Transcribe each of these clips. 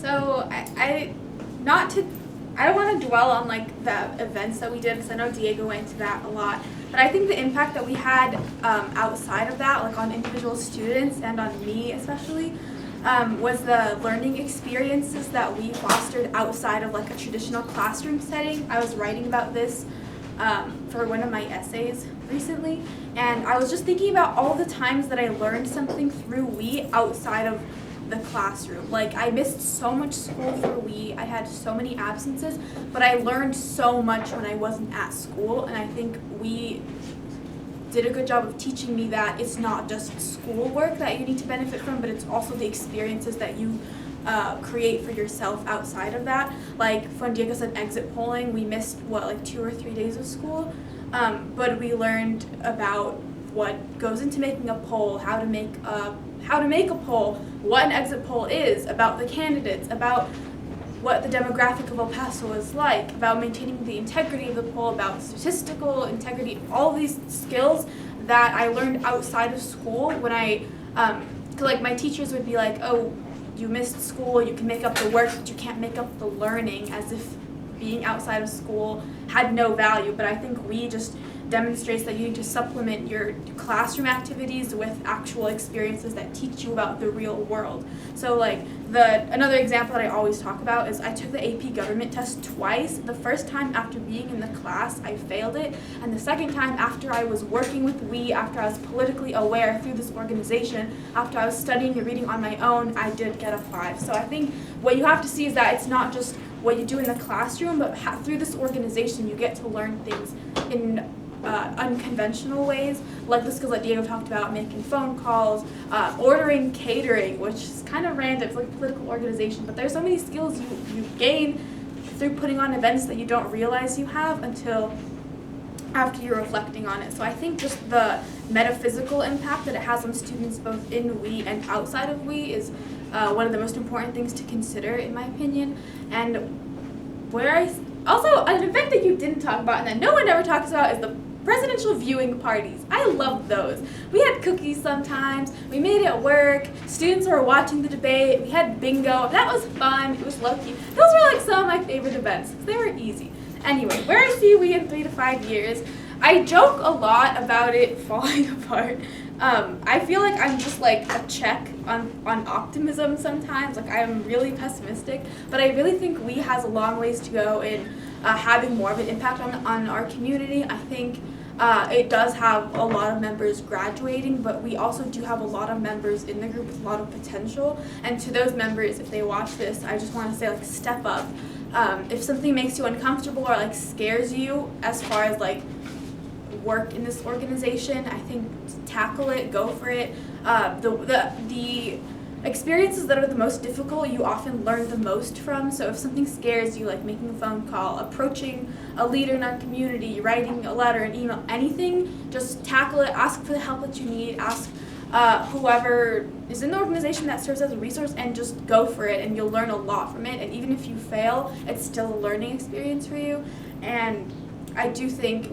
So I not to, I don't want to dwell on like the events that we did because I know Diego went into that a lot. But I think the impact that we had outside of that, like on individual students and on me especially, was the learning experiences that we fostered outside of like a traditional classroom setting. I was writing about this for one of my essays recently, and I was just thinking about all the times that I learned something through we outside of the classroom. Like, I missed so much school for we, I had so many absences, but I learned so much when I wasn't at school, and I think we did a good job of teaching me that it's not just schoolwork that you need to benefit from, but it's also the experiences that you create for yourself outside of that. Like when Diego said exit polling, we missed like 2 or 3 days of school, but we learned about what goes into making a poll, how to make a poll, what an exit poll is, about the candidates, about what the demographic of El Paso is like, about maintaining the integrity of the poll, about statistical integrity, all these skills that I learned outside of school when like my teachers would be like, oh, you missed school, you can make up the work, but you can't make up the learning, as if being outside of school had no value. But I think we just demonstrates that you need to supplement your classroom activities with actual experiences that teach you about the real world. So like another example that I always talk about is I took the AP government test twice. The first time after being in the class, I failed it, and the second time after I was working with after I was politically aware through this organization, after I was studying and reading on my own, I did get a 5. So I think what you have to see is that it's not just what you do in the classroom, but through this organization you get to learn things in unconventional ways, like the skills that Diego talked about, making phone calls, ordering catering, which is kind of random, it's like a political organization, but there's so many skills you gain through putting on events that you don't realize you have until after you're reflecting on it. So I think just the metaphysical impact that it has on students both in WE and outside of WE is one of the most important things to consider, in my opinion. And also an event that you didn't talk about and that no one ever talks about is the presidential viewing parties. I love those. We had cookies sometimes, we made it work, students were watching the debate, we had bingo, that was fun, it was low-key. Those were like some of my favorite events, because they were easy. Anyway, where I see we in 3 to 5 years, I joke a lot about it falling apart. I feel like I'm just like a check on optimism sometimes, like I'm really pessimistic, but I really think WE has a long ways to go in having more of an impact on our community. I think it does have a lot of members graduating, but we also do have a lot of members in the group with a lot of potential. And to those members, if they watch this, I just want to say, like, step up. If something makes you uncomfortable or like scares you as far as like work in this organization, I think tackle it, go for it. The experiences that are the most difficult, you often learn the most from. So if something scares you, like making a phone call, approaching a leader in our community, writing a letter, an email, anything, just tackle it, ask for the help that you need, ask whoever is in the organization that serves as a resource, and just go for it, and you'll learn a lot from it. And even if you fail, it's still a learning experience for you. And I do think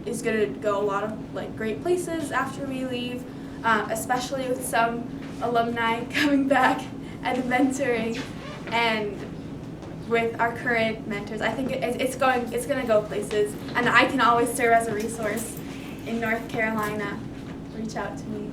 is going to go a lot of like great places after we leave, especially with some alumni coming back and mentoring, and with our current mentors. I think it's going to go places, and I can always serve as a resource in North Carolina. Reach out to me.